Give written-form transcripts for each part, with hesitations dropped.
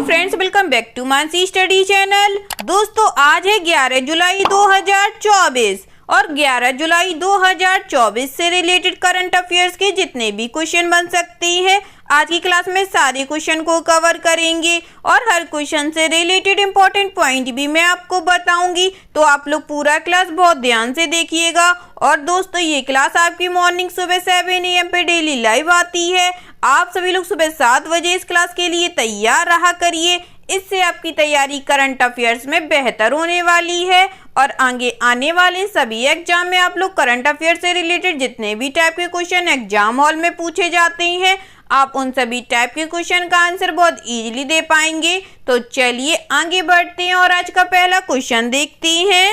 Friends, welcome back to Mansi study channel. दोस्तों, आज है 11 जुलाई 2024 और 11 जुलाई 2024 से रिलेटेड करंट अफेयर्स के जितने भी क्वेश्चन बन सकते हैं आज की क्लास में सारे क्वेश्चन को कवर करेंगे और हर क्वेश्चन से रिलेटेड इंपॉर्टेंट पॉइंट भी मैं आपको बताऊंगी। तो आप लोग पूरा क्लास बहुत ध्यान से देखिएगा। और दोस्तों, ये क्लास आपकी मॉर्निंग सुबह 7 AM पे डेली लाइव आती है। आप सभी लोग सुबह 7 बजे इस क्लास के लिए तैयार रहा करिए। इससे आपकी तैयारी करंट अफेयर्स में बेहतर होने वाली है और आगे आने वाले सभी एग्जाम में आप लोग करंट अफेयर्स से रिलेटेड जितने भी टाइप के क्वेश्चन एग्जाम हॉल में पूछे जाते हैं, आप उन सभी टाइप के क्वेश्चन का आंसर बहुत इजीली दे पाएंगे। तो चलिए आगे बढ़ते हैं और आज का पहला क्वेश्चन देखते हैं।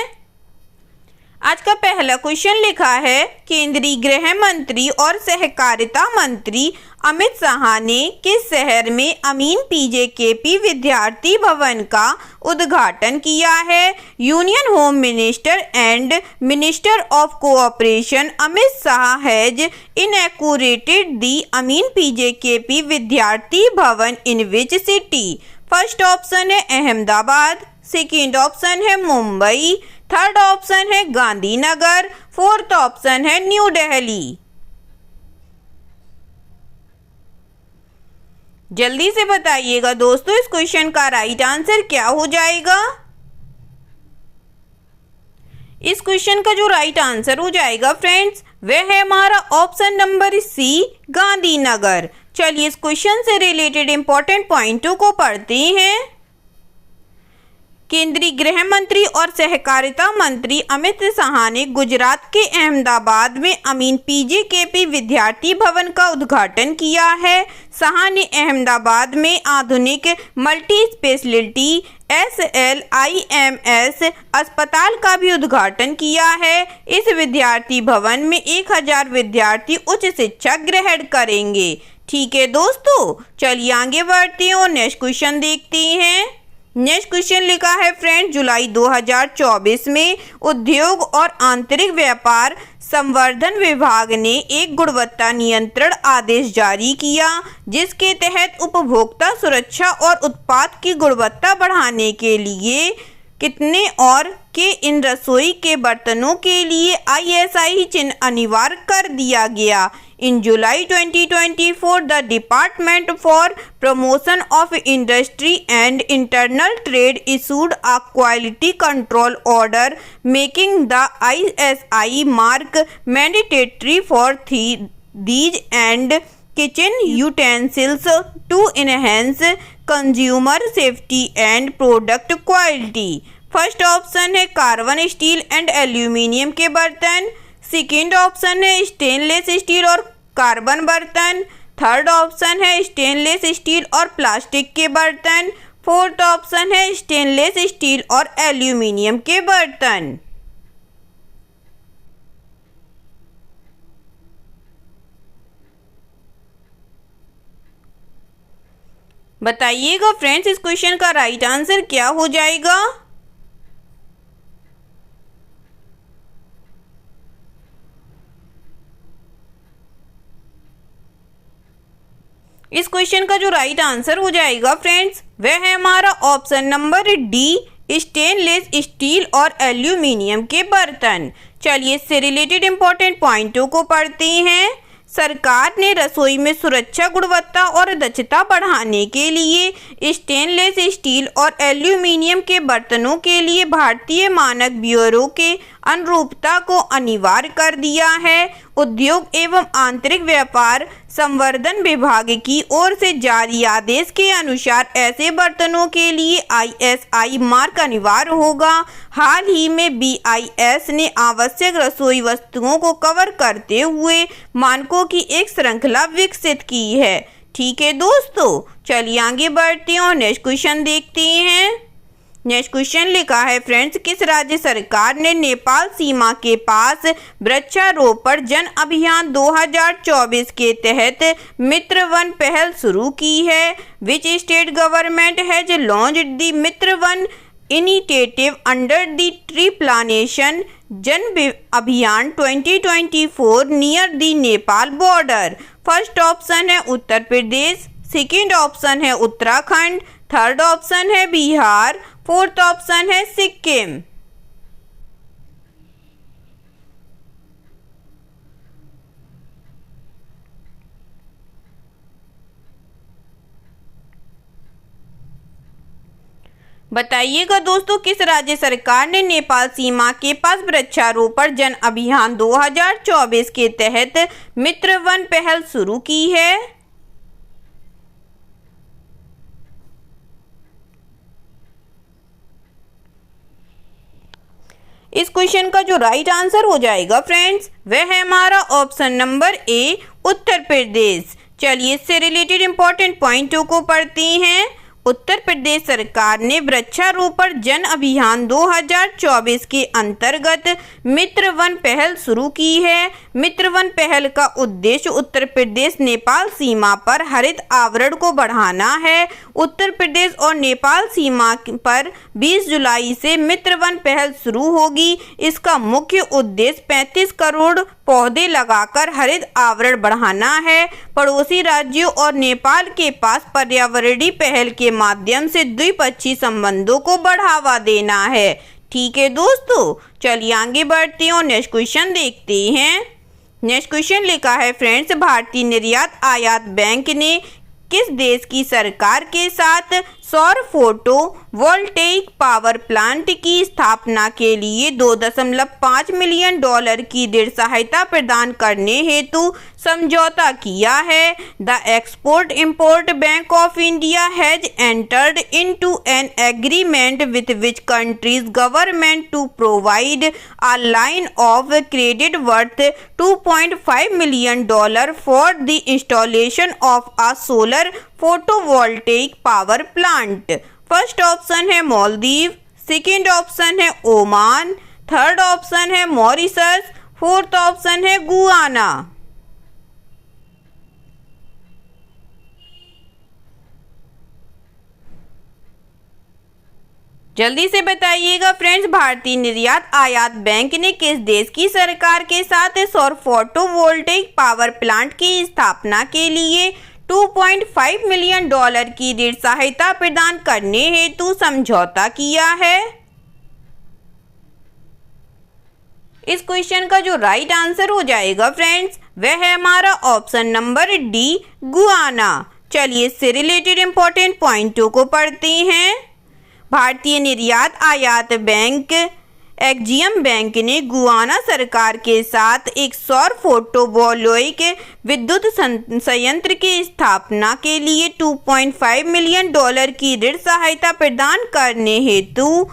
आज का पहला क्वेश्चन लिखा है, केंद्रीय गृह मंत्री और सहकारिता मंत्री अमित शाह ने किस शहर में अमीन PJKP विद्यार्थी भवन का उद्घाटन किया है? Union home minister and minister of cooperation Amit Shah has inaugurated the Amin PJKP Vidyarthi Bhavan in which city? First option है अहमदाबाद, सेकेंड ऑप्शन है मुंबई, थर्ड ऑप्शन है गांधीनगर, फोर्थ ऑप्शन है न्यू दिल्ली। जल्दी से बताइएगा दोस्तों, इस क्वेश्चन का राइट आंसर क्या हो जाएगा? इस क्वेश्चन का जो राइट आंसर हो जाएगा फ्रेंड्स, वह है हमारा ऑप्शन नंबर सी, गांधीनगर। चलिए इस क्वेश्चन से रिलेटेड इंपॉर्टेंट पॉइंटों को पढ़ते हैं। केंद्रीय गृह मंत्री और सहकारिता मंत्री अमित शाह ने गुजरात के अहमदाबाद में अमीन PJKP विद्यार्थी भवन का उद्घाटन किया है। शाह ने अहमदाबाद में आधुनिक मल्टी स्पेशलिटी SLIMS अस्पताल का भी उद्घाटन किया है। इस विद्यार्थी भवन में 1000 विद्यार्थी उच्च शिक्षा ग्रहण करेंगे। ठीक है दोस्तों, चलिए आगे बढ़ते हैं और नेक्स्ट क्वेश्चन देखते हैं। नेक्स्ट क्वेश्चन लिखा है फ्रेंड, जुलाई 2024 में उद्योग और आंतरिक व्यापार संवर्धन विभाग ने एक गुणवत्ता नियंत्रण आदेश जारी किया, जिसके तहत उपभोक्ता सुरक्षा और उत्पाद की गुणवत्ता बढ़ाने के लिए कितने और के इन रसोई के बर्तनों के लिए ISI चिन्ह अनिवार्य कर दिया गया। इन July 2024 the department for promotion of industry and internal trade issued a quality control order making the ISI mark mandatory for these and kitchen utensils to enhance consumer safety and product quality। First option है carbon steel and aluminium के बर्तन, second option है stainless steel और carbon बर्तन, third option है stainless steel और plastic के बर्तन, फोर्थ ऑप्शन है स्टेनलेस स्टील और एल्यूमिनियम के बर्तन। बताइएगा फ्रेंड्स, इस क्वेश्चन का राइट आंसर क्या हो जाएगा? इस क्वेश्चन का जो राइट आंसर हो जाएगा फ्रेंड्स, वह है हमारा option number D, stainless steel और एल्यूमिनियम के बर्तन। चलिए इससे रिलेटेड इंपॉर्टेंट पॉइंटों को पढ़ते हैं। सरकार ने रसोई में सुरक्षा, गुणवत्ता और दक्षता बढ़ाने के लिए स्टेनलेस स्टील और एल्यूमिनियम के बर्तनों के लिए भारतीय मानक ब्यूरो के अनुरूपता को अनिवार्य कर दिया है। उद्योग एवं आंतरिक व्यापार संवर्धन विभाग की ओर से जारी आदेश के अनुसार ऐसे बर्तनों के लिए ISI मार्क अनिवार्य होगा। हाल ही में BIS ने आवश्यक रसोई वस्तुओं को कवर करते हुए मानकों की एक श्रृंखला विकसित की है। ठीक है दोस्तों, चलिए आगे बढ़ते हैं और नेक्स्ट क्वेश्चन देखते हैं। नेक्स्ट क्वेश्चन लिखा है फ्रेंड्स, किस राज्य सरकार ने नेपाल सीमा के पास वृक्षारोपण जन अभियान 2024 के तहत मित्र वन पहल शुरू की है? Which state government has launched the Mitra one initiative under the tree plantation जन अभियान 2024 near the Nepal border? First option है उत्तर प्रदेश, सेकेंड ऑप्शन है उत्तराखंड, थर्ड ऑप्शन है बिहार, फोर्थ ऑप्शन है सिक्किम। बताइएगा दोस्तों, किस राज्य सरकार ने नेपाल सीमा के पास वृक्षारोपण जन अभियान 2024 के तहत मित्र वन पहल शुरू की है? इस क्वेश्चन का जो राइट आंसर हो जाएगा फ्रेंड्स, वह है हमारा option number A, Uttar Pradesh. चलिए इससे रिलेटेड इंपॉर्टेंट पॉइंटों को पढ़ते हैं। उत्तर प्रदेश सरकार ने वृक्षारोपण जन अभियान 2024 के अंतर्गत मित्र वन पहल शुरू की है। मित्र वन पहल का उद्देश्य उत्तर प्रदेश नेपाल सीमा पर हरित आवरण को बढ़ाना है। उत्तर प्रदेश और नेपाल सीमा पर 20 जुलाई से मित्र वन पहल शुरू होगी। इसका मुख्य उद्देश्य 35 करोड़ पौधे लगाकर हरित आवरण बढ़ाना है। पड़ोसी राज्यों और नेपाल के पास पर्यावरणीय पहल के माध्यम से द्विपक्षीय संबंधों को बढ़ावा देना है। ठीक है दोस्तों, चलिए आगे बढ़ते हैं और नेक्स्ट क्वेश्चन देखते हैं। नेक्स्ट क्वेश्चन लिखा है फ्रेंड्स, भारतीय निर्यात आयात बैंक ने किस देश की सरकार के साथ सौर फोटो वोल्टेइक पावर प्लांट की स्थापना के लिए $2.5 मिलियन की ऋण सहायता प्रदान करने हेतु समझौता किया है? The export import bank of India has entered into an agreement with which countries government to provide a line of credit worth $2.5 million for the installation of a solar photovoltaic power plant. First option है Maldives, second option है Oman, third option है Mauritius, fourth option है Guyana. जल्दी से बताइएगा friends, भारतीय निर्यात आयात बैंक ने किस देश की सरकार के साथ सौर फोटोवोल्टेइक पावर प्लांट की स्थापना के लिए $2.5 मिलियन की ऋण सहायता प्रदान करने हेतु समझौता किया है? इस क्वेश्चन का जो राइट आंसर हो जाएगा फ्रेंड्स, वह है हमारा ऑप्शन नंबर डी, गुयाना। चलिए इससे रिलेटेड इंपॉर्टेंट पॉइंटों को पढ़ते हैं। भारतीय निर्यात आयात बैंक एक्जियम बैंक ने गुयाना सरकार के साथ एक सौर फोटोवोल्टेइक विद्युत संयंत्र की स्थापना के लिए $2.5 मिलियन की ऋण सहायता प्रदान करने हेतु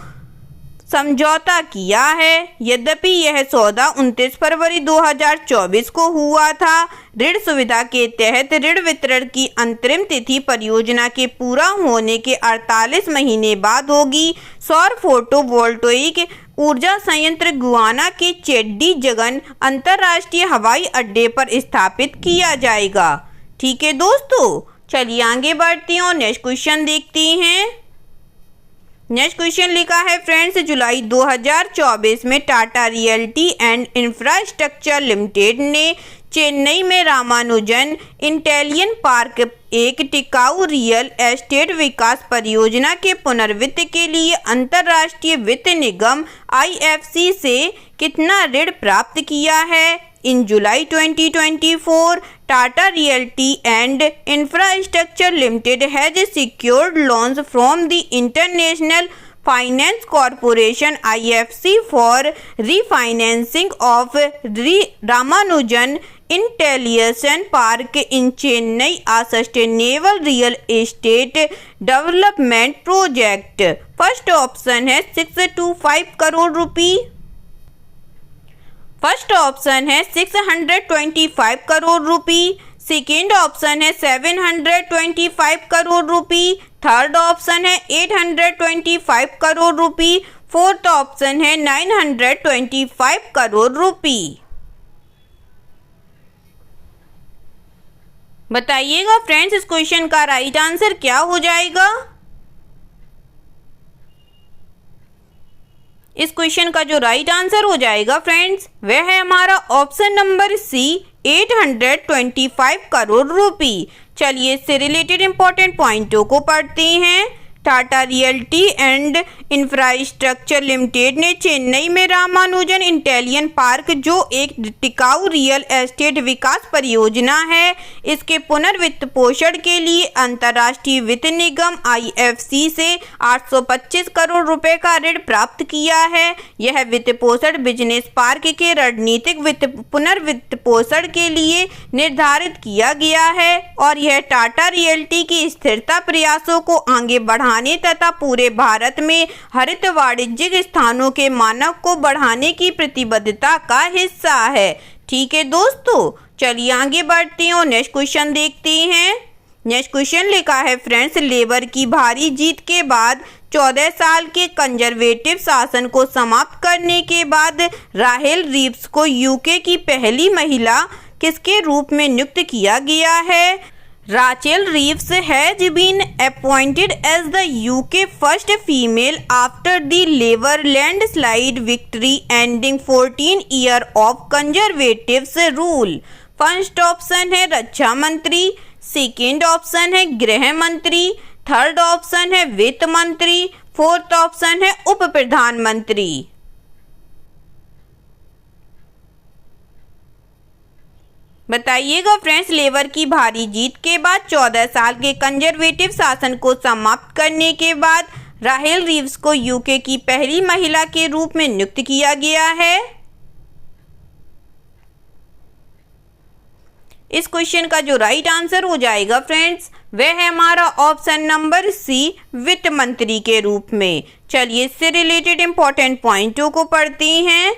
समझौता किया है। यद्यपि यह सौदा 29 फरवरी 2024 को हुआ था। ऋण सुविधा के तहत ऋण वितरण की अंतरिम तिथि परियोजना के पूरा होने के 48 महीने बाद होगी। सौर फोटोवोल्टेइक ऊर्जा संयंत्र गुयाना के चेड्डी जगन अंतर्राष्ट्रीय हवाई अड्डे पर स्थापित किया जाएगा। ठीक है दोस्तों, चलिए आगे बढ़ते हैं और नेक्स्ट क्वेश्चन देखते हैं। नेक्स्ट क्वेश्चन लिखा है फ्रेंड्स, जुलाई 2024 में Tata realty and infrastructure limited ने चेन्नई में रामानुजन इंटेलियन पार्क एक टिकाऊ रियल एस्टेट विकास परियोजना के पुनर्वित्त के लिए अंतर्राष्ट्रीय वित्त निगम IFC से कितना ऋण प्राप्त किया है? In July 2024, Tata Realty and Infrastructure Limited has secured loans from the International Finance Corporation IFC for refinancing of Ramanujan Intelligent Park in Chennai, a sustainable real estate development project. First option है 625 करोड़ रुपए। First option है 625 करोड़ रुपए। Second option है 725 करोड़ रुपए। Third option है 825 करोड़ रुपए। Fourth option है 925 करोड़ रुपए। बताइएगा फ्रेंड्स, इस क्वेश्चन का राइट आंसर क्या हो जाएगा? इस क्वेश्चन का जो राइट आंसर हो जाएगा फ्रेंड्स, वह है हमारा ऑप्शन नंबर सी, 825 करोड़ रुपए। चलिए इससे रिलेटेड इंपॉर्टेंट पॉइंटों को पढ़ते हैं। Tata realty and infrastructure limited ने चेन्नई में रामानुजन इंटेलिजेंट पार्क, जो एक टिकाऊ रियल एस्टेट विकास परियोजना है, इसके पुनर्वित्त पोषण के लिए अंतर्राष्ट्रीय वित्त निगम IFC से 825 करोड़ रुपए का ऋण प्राप्त किया है। यह वित्त पोषण बिजनेस पार्क के रणनीतिक पुनर्वित्त पोषण के लिए निर्धारित किया गया है और यह टाटा रियल्टी की स्थिरता प्रयासों को आगे बढ़ाने तथा पूरे भारत में हरित वाणिज्यिक स्थानों के मानक को बढ़ाने की प्रतिबद्धता का हिस्सा है। ठीक है दोस्तों, चलिए आगे बढ़ते हैं और नेक्स्ट क्वेश्चन देखते हैं। नेक्स्ट क्वेश्चन लिखा है फ्रेंड्स, लेबर की भारी जीत के बाद 14 साल के कंजर्वेटिव शासन को समाप्त करने के बाद राहेल रीव्स को यूके की पहली महिला किसके रूप में नियुक्त किया गया है? Rachel Reeves has been appointed as the UK first female after the Labour landslide victory ending 14 years of Conservatives rule. First option है रक्षा मंत्री, सेकेंड ऑप्शन है गृह मंत्री, थर्ड ऑप्शन है वित्त मंत्री, फोर्थ ऑप्शन है उप प्रधानमंत्री। बताइएगा फ्रेंड्स, लेबर की भारी जीत के बाद 14 साल के कंजर्वेटिव शासन को समाप्त करने के बाद राहेल रीव्स को यूके की पहली महिला के रूप में नियुक्त किया गया है। इस क्वेश्चन का जो राइट आंसर हो जाएगा फ्रेंड्स, वह है हमारा ऑप्शन नंबर सी, वित्त मंत्री के रूप में। चलिए इससे रिलेटेड इंपॉर्टेंट पॉइंटों को पढ़ते हैं।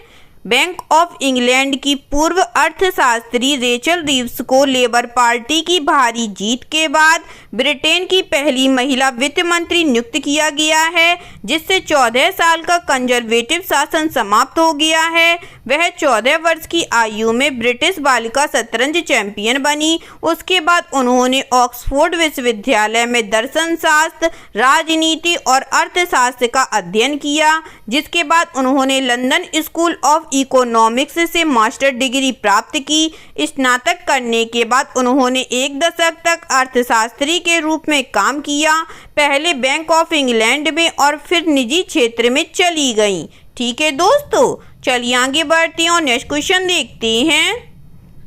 बैंक ऑफ इंग्लैंड की पूर्व अर्थशास्त्री रेचल रीव्स को लेबर पार्टी की भारी जीत के बाद ब्रिटेन की पहली महिला वित्त मंत्री नियुक्त किया गया है, जिससे 14 साल का कंजर्वेटिव शासन समाप्त हो गया है। वह 14 वर्ष की आयु में ब्रिटिश बालिका शतरंज चैंपियन बनी। उसके बाद उन्होंने ऑक्सफोर्ड विश्वविद्यालय में दर्शन शास्त्र, राजनीति और अर्थशास्त्र का अध्ययन किया, जिसके बाद उन्होंने लंदन स्कूल ऑफ इकोनॉमिक्स से मास्टर डिग्री प्राप्त की। स्नातक करने के बाद उन्होंने एक दशक तक अर्थशास्त्री के रूप में काम किया, पहले बैंक ऑफ इंग्लैंड में और फिर निजी क्षेत्र में चली गईं। ठीक है दोस्तों, चलिए आगे बढ़ते हैं और नेक्स्ट क्वेश्चन देखते हैं।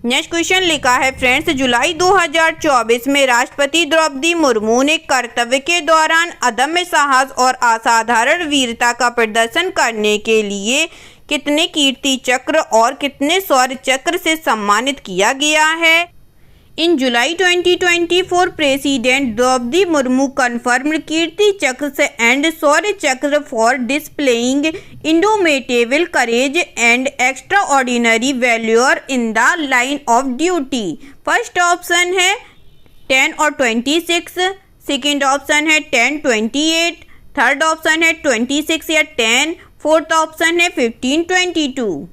नेक्स्ट क्वेश्चन लिखा है फ्रेंड्स, जुलाई 2024 में राष्ट्रपति द्रौपदी मुर्मू ने कर्तव्य के दौरान अदम्य साहस और असाधारण वीरता का प्रदर्शन करने के लिए कितने कीर्ति चक्र और कितने शौर्य चक्र से सम्मानित किया गया है? In July 2024 president Draupadi Murmu confirmed Kirti Chakra and Shaurya Chakra for displaying indomitable courage and extraordinary valour in the line of duty. First option है 10 और 26, सेकेंड ऑप्शन है 10, 28, थर्ड ऑप्शन है 26 या 10, फोर्थ ऑप्शन है 15, 22।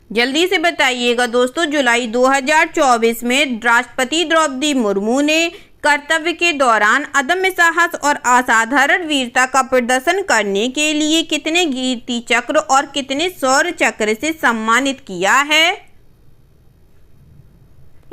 जल्दी से बताइएगा दोस्तों, जुलाई 2024 में राष्ट्रपति द्रौपदी मुर्मू ने कर्तव्य के दौरान अदम्य साहस और असाधारण वीरता का प्रदर्शन करने के लिए कितने कीर्ति चक्र और कितने शौर्य चक्र से सम्मानित किया है?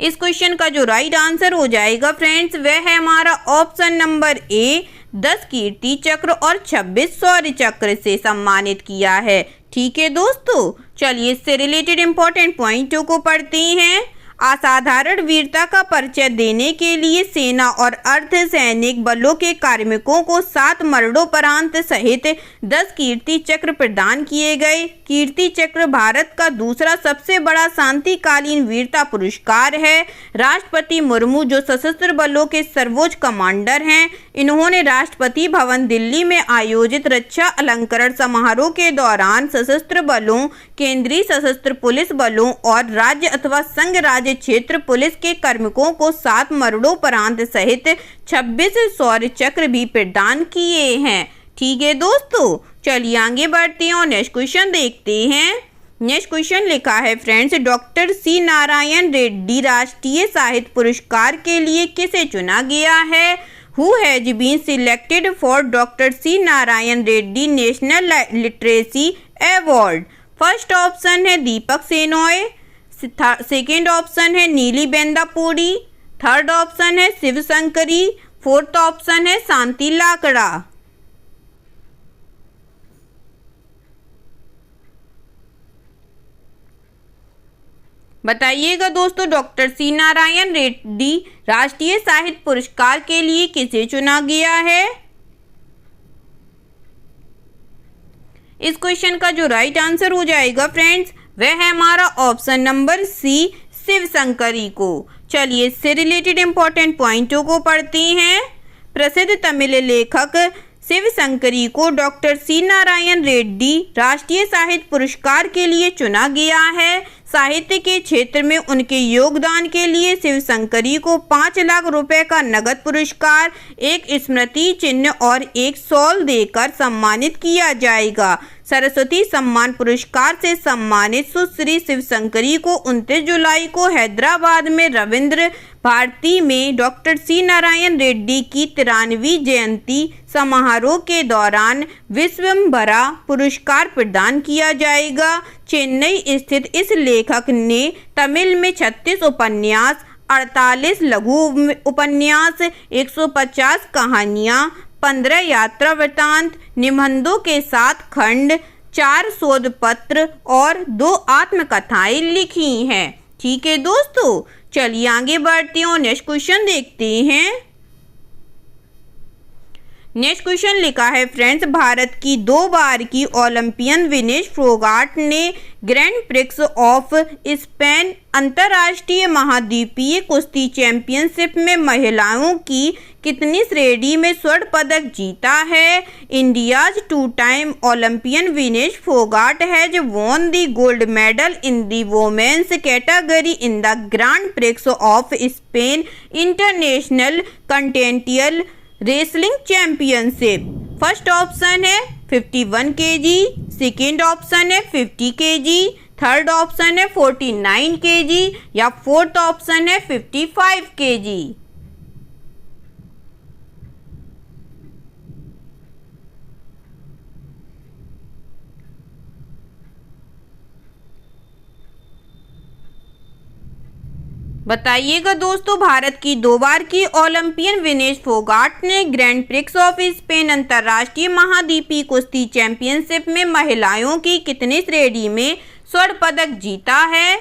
इस क्वेश्चन का जो राइट आंसर हो जाएगा फ्रेंड्स, वह है हमारा ऑप्शन नंबर ए, 10 कीर्ति चक्र और 26 शौर्य चक्र से सम्मानित किया है। ठीक है दोस्तों, चलिए इससे रिलेटेड इंपॉर्टेंट पॉइंटों को पढ़ते हैं। असाधारण वीरता का परिचय देने के लिए सेना और अर्धसैनिक बलों के कार्मिकों को 7 मरणोपरांत सहित 10 कीर्ति चक्र प्रदान किए गए। कीर्ति चक्र भारत का दूसरा सबसे बड़ा शांतिकालीन वीरता पुरस्कार है। राष्ट्रपति मुर्मू, जो सशस्त्र बलों के सर्वोच्च कमांडर हैं, इन्होंने राष्ट्रपति भवन दिल्ली में आयोजित रक्षा अलंकरण समारोह के दौरान सशस्त्र बलों, केंद्रीय सशस्त्र पुलिस बलों और राज्य अथवा संघ राज्य क्षेत्र पुलिस के कार्मिकों को 7 मरणोपरांत सहित 26 शौर्य चक्र भी प्रदान किए हैं। ठीक है दोस्तों, चलिए आगे बढ़ते हैं और नेक्स्ट क्वेश्चन देखते हैं। नेक्स्ट क्वेश्चन लिखा है friends, doctor C Narayan Reddy राष्ट्रीय साहित्य पुरस्कार के लिए किसे चुना गया है? Who has been selected for Dr. C. Narayan Reddy national literacy award? First option है दीपक सेनॉय, सेकेंड ऑप्शन है नीली बेंदापुरी, थर्ड ऑप्शन है शिव शंकरी, फोर्थ ऑप्शन है शांति लाकड़ा। बताइएगा दोस्तों, डॉक्टर सी नारायण रेड्डी राष्ट्रीय साहित्य पुरस्कार के लिए किसे चुना गया है? इस क्वेश्चन का जो राइट आंसर हो जाएगा फ्रेंड्स, वह है हमारा option number C, Shiv Shankari को। चलिए इससे रिलेटेड इंपॉर्टेंट पॉइंटों को पढ़ते हैं। प्रसिद्ध तमिल लेखक शिव शंकरी को डॉक्टर सी नारायण रेड्डी राष्ट्रीय साहित्य पुरस्कार के लिए चुना गया है। साहित्य के क्षेत्र में उनके योगदान के लिए शिव शंकरी को 5 लाख रुपए का नगद पुरस्कार, एक स्मृति चिन्ह और एक शॉल देकर सम्मानित किया जाएगा। सरस्वती सम्मान पुरस्कार से सम्मानित सुश्री शिव शंकरी को 29 जुलाई को हैदराबाद में रविंद्र भारती में डॉक्टर सी नारायण रेड्डी की 93वीं जयंती समारोह के दौरान विश्वम्भरा पुरस्कार प्रदान किया जाएगा। चेन्नई स्थित इस लेखक ने तमिल में 36 उपन्यास, 48 लघु उपन्यास, 150 कहानियाँ, 15 यात्रा वृत्तांत, निबंधों के 7 खंड, 4 शोध पत्र और 2 आत्मकथाएं लिखी हैं। ठीक है दोस्तों, चलिए आगे बढ़ते हैं और नेक्स्ट क्वेश्चन देखते हैं। नेक्स्ट क्वेश्चन लिखा है फ्रेंड्स, भारत की 2 बार की ओलंपियन विनेश फोगाट ने ग्रैंड प्रिक्स ऑफ स्पेन अंतर्राष्ट्रीय महाद्वीपीय कुश्ती चैंपियनशिप में महिलाओं की कितनी श्रेणी में स्वर्ण पदक जीता है? India's 2-time Olympian Vinesh Phogat has won the gold medal in the women's category in the Grand Prix of Spain International Continental wrestling championship. First option है 51 kg, सेकेंड ऑप्शन है 50 kg, थर्ड ऑप्शन है 49 kg या fourth option है 55 kg। बताइएगा दोस्तों, भारत की 2 बार की Olympian Vinesh Phogat ने ग्रैंड प्रिक्स ऑफ स्पेन अंतर्राष्ट्रीय महाद्वीपीय कुश्ती चैंपियनशिप में महिलाओं की कितनी श्रेणी में स्वर्ण पदक जीता है?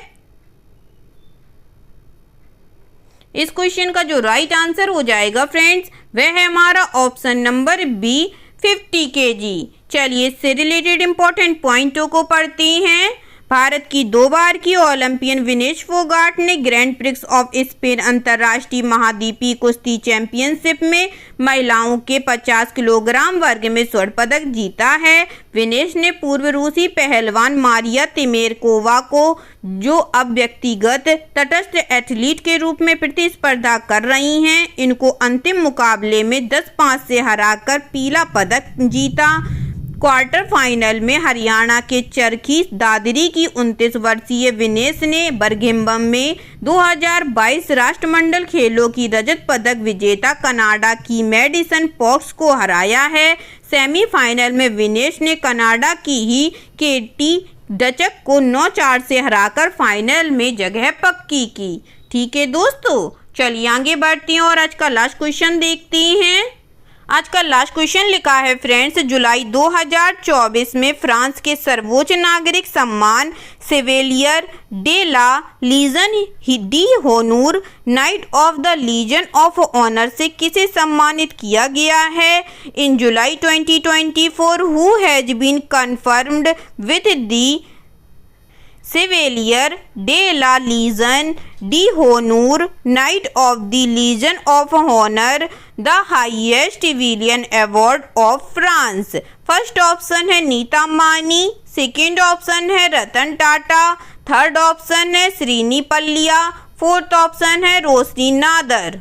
इस क्वेश्चन का जो राइट आंसर हो जाएगा फ्रेंड्स, वह है हमारा ऑप्शन नंबर बी, 50 kg। चलिए इससे रिलेटेड इंपॉर्टेंट पॉइंटों को पढ़ते हैं। भारत की 2 बार की ओलंपियन विनेश फोगाट ने ग्रैंड प्रिक्स ऑफ स्पेन अंतर्राष्ट्रीय महाद्वीपीय कुश्ती चैंपियनशिप में महिलाओं के 50 किलोग्राम वर्ग में स्वर्ण पदक जीता है। विनेश ने पूर्व रूसी पहलवान मारिया तिमेरकोवा को, जो अब व्यक्तिगत तटस्थ एथलीट के रूप में प्रतिस्पर्धा कर रही हैं, इनको अंतिम मुकाबले में 10-5 से हराकर पीला पदक जीता। क्वार्टर फाइनल में हरियाणा के चरखी दादरी की 29 वर्षीय विनेश ने बर्मिंघम में 2022 राष्ट्रमंडल खेलों की रजत पदक विजेता कनाडा की मैडिसन पॉक्स को हराया है। सेमीफाइनल में विनेश ने कनाडा की ही केटी डचक को 9-4 से हराकर फाइनल में जगह पक्की की। ठीक है दोस्तों, चलिए आगे बढ़ते हैं और आज का लास्ट क्वेश्चन देखते हैं। आज का लास्ट क्वेश्चन लिखा है फ्रेंड्स, जुलाई 2024 में फ्रांस के सर्वोच्च नागरिक सम्मान Chevalier de la Legion d' Honneur knight of the Legion of Honour से किसे सम्मानित किया गया है? In July 2024 who has been confirmed with the Chevalier de la Legion d' Honneur knight of the Legion of Honour, the highest civilian award of France. First option है Nita Ambani, second option है Ratan Tata, third option है श्रीनी पल्लिया, fourth option है रोशनी नादर।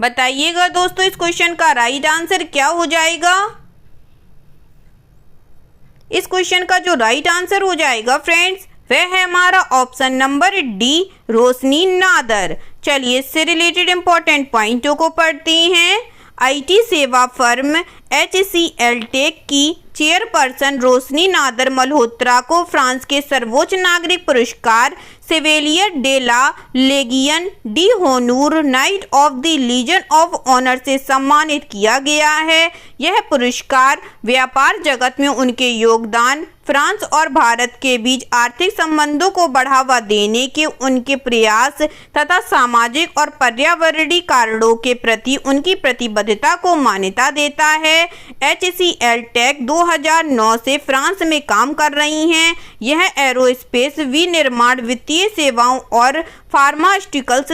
बताइएगा दोस्तों, इस question का right answer क्या हो जाएगा? इस क्वेश्चन का जो राइट आंसर हो जाएगा फ्रेंड्स, वह है हमारा ऑप्शन नंबर डी, रोशनी नादर। चलिए इससे रिलेटेड इंपॉर्टेंट पॉइंटों को पढ़ते हैं। आईटी सेवा फर्म HCL टेक की चेयरपर्सन रोशनी नादर मल्होत्रा को फ्रांस के सर्वोच्च नागरिक पुरस्कार Chevalier de la Legion d' Honneur knight of the Legion of Honour से सम्मानित किया गया है। यह पुरस्कार व्यापार जगत में उनके योगदान, फ्रांस और भारत के बीच आर्थिक संबंधों को बढ़ावा देने के उनके प्रयास तथा सामाजिक और पर्यावरणीय कारणों के प्रति उनकी प्रतिबद्धता को मान्यता देता है। HCL टेक 2009 से फ्रांस में काम कर रही हैं। यह एरोस्पेस, विनिर्माण, वित्तीय सेवाओं और फार्मास्यूटिकल्स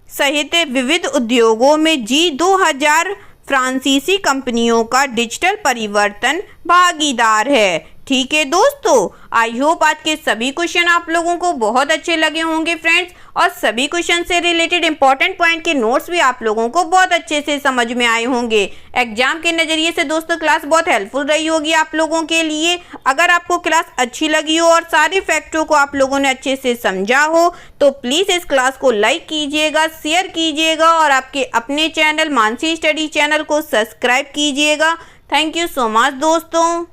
सहित विविध उद्योगों में G2000 फ्रांसीसी कंपनियों का डिजिटल परिवर्तन भागीदार है। ठीक है दोस्तों, आई होप आज के सभी क्वेश्चन आप लोगों को बहुत अच्छे लगे होंगे फ्रेंड्स, और सभी क्वेश्चन से रिलेटेड इंपॉर्टेंट पॉइंट के नोट्स भी आप लोगों को बहुत अच्छे से समझ में आए होंगे। एग्जाम के नज़रिए से दोस्तों क्लास बहुत हेल्पफुल रही होगी आप लोगों के लिए। अगर आपको क्लास अच्छी लगी हो और सारे फैक्टों को आप लोगों ने अच्छे से समझा हो तो प्लीज़ इस क्लास को लाइक कीजिएगा, शेयर कीजिएगा और आपके अपने चैनल मानसी स्टडी चैनल को सब्सक्राइब कीजिएगा। थैंक यू सो मच दोस्तों।